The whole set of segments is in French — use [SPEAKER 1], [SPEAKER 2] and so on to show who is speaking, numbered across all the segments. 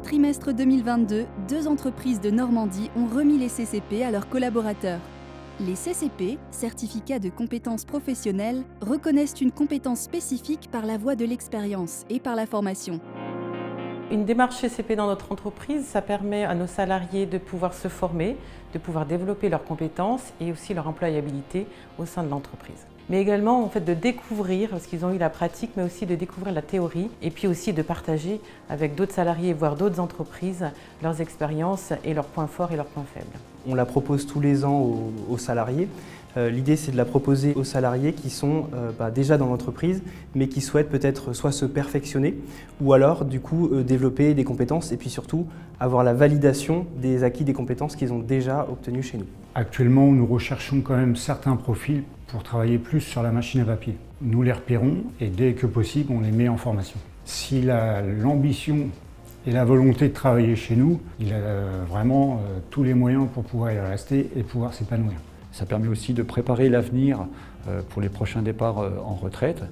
[SPEAKER 1] premier trimestre 2022, 2 entreprises de Normandie ont remis les CCP à leurs collaborateurs. Les CCP, certificats de compétences professionnelles, reconnaissent une compétence spécifique par la voie de l'expérience et par la formation.
[SPEAKER 2] Une démarche CCP dans notre entreprise, ça permet à nos salariés de pouvoir se former, de pouvoir développer leurs compétences et aussi leur employabilité au sein de l'entreprise. Mais également en fait, de découvrir, parce qu'ils ont eu la pratique, mais aussi de découvrir la théorie et puis aussi de partager avec d'autres salariés, voire d'autres entreprises, leurs expériences et leurs points forts et leurs points faibles.
[SPEAKER 3] On la propose tous les ans aux salariés. L'idée, c'est de la proposer aux salariés qui sont déjà dans l'entreprise, mais qui souhaitent peut-être soit se perfectionner, ou alors du coup développer des compétences et puis surtout avoir la validation des acquis des compétences qu'ils ont déjà obtenues chez nous.
[SPEAKER 4] Actuellement, nous recherchons quand même certains profils pour travailler plus sur la machine à papier. Nous les repérons et dès que possible, on les met en formation. S'il a l'ambition et la volonté de travailler chez nous, il a vraiment tous les moyens pour pouvoir y rester et pouvoir s'épanouir.
[SPEAKER 5] Ça permet aussi de préparer l'avenir pour les prochains départs en retraite.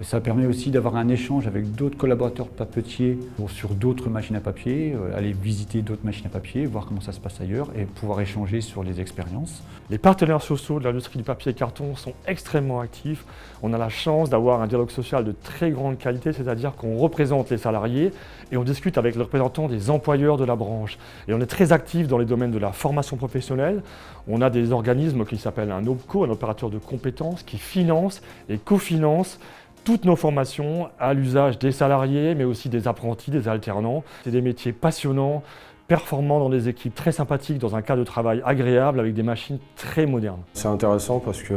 [SPEAKER 5] Ça permet aussi d'avoir un échange avec d'autres collaborateurs papetiers sur d'autres machines à papier, aller visiter d'autres machines à papier, voir comment ça se passe ailleurs et pouvoir échanger sur les expériences.
[SPEAKER 6] Les partenaires sociaux de l'industrie du papier et carton sont extrêmement actifs. On a la chance d'avoir un dialogue social de très grande qualité, c'est-à-dire qu'on représente les salariés et on discute avec les représentants des employeurs de la branche. Et on est très actifs dans les domaines de la formation professionnelle. On a des organismes qui s'appellent un OPCO, un opérateur de compétences, qui finance et cofinancent toutes nos formations à l'usage des salariés, mais aussi des apprentis, des alternants. C'est des métiers passionnants, performants dans des équipes très sympathiques, dans un cadre de travail agréable, avec des machines très modernes.
[SPEAKER 7] C'est intéressant parce que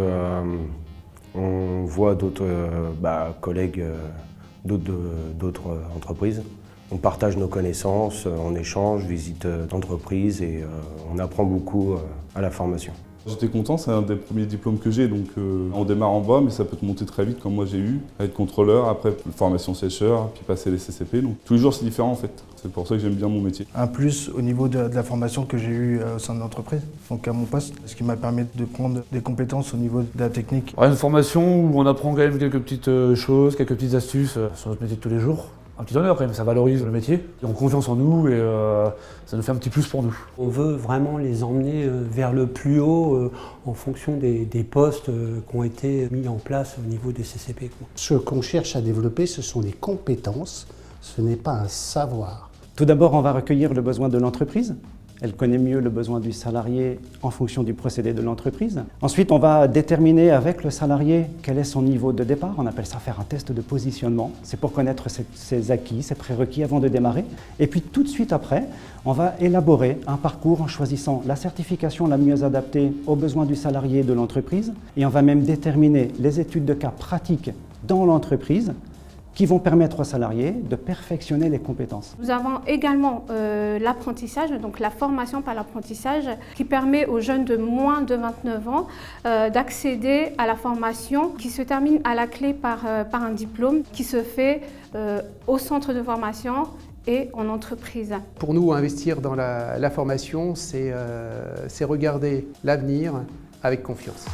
[SPEAKER 7] on voit d'autres collègues d'autres entreprises. On partage nos connaissances, on échange, visite d'entreprises et on apprend beaucoup à la formation.
[SPEAKER 8] J'étais content, c'est un des premiers diplômes que j'ai, donc on démarre en bas, mais ça peut te monter très vite comme moi j'ai eu, à être contrôleur, après formation sécheur, puis passer les CCP. Donc tous les jours c'est différent en fait, c'est pour ça que j'aime bien mon métier.
[SPEAKER 9] Un plus au niveau de la formation que j'ai eue au sein de l'entreprise, donc à mon poste, ce qui m'a permis de prendre des compétences au niveau de la technique.
[SPEAKER 10] Une formation où on apprend quand même quelques petites choses, quelques petites astuces sur notre métier de tous les jours. Un petit honneur quand même, ça valorise le métier. Ils ont confiance en nous et ça nous fait un petit plus pour nous.
[SPEAKER 11] On veut vraiment les emmener vers le plus haut en fonction des postes qui ont été mis en place au niveau des CCP.
[SPEAKER 12] Ce qu'on cherche à développer, ce sont des compétences, ce n'est pas un savoir.
[SPEAKER 13] Tout d'abord, on va recueillir le besoin de l'entreprise. Elle connaît mieux le besoin du salarié en fonction du procédé de l'entreprise. Ensuite, on va déterminer avec le salarié quel est son niveau de départ. On appelle ça faire un test de positionnement. C'est pour connaître ses acquis, ses prérequis avant de démarrer. Et puis tout de suite après, on va élaborer un parcours en choisissant la certification la mieux adaptée aux besoins du salarié et de l'entreprise. Et on va même déterminer les études de cas pratiques dans l'entreprise qui vont permettre aux salariés de perfectionner les compétences.
[SPEAKER 14] Nous avons également l'apprentissage, donc la formation par l'apprentissage, qui permet aux jeunes de moins de 29 ans d'accéder à la formation qui se termine à la clé par un diplôme qui se fait au centre de formation et en entreprise.
[SPEAKER 15] Pour nous, investir dans la formation, c'est regarder l'avenir avec confiance.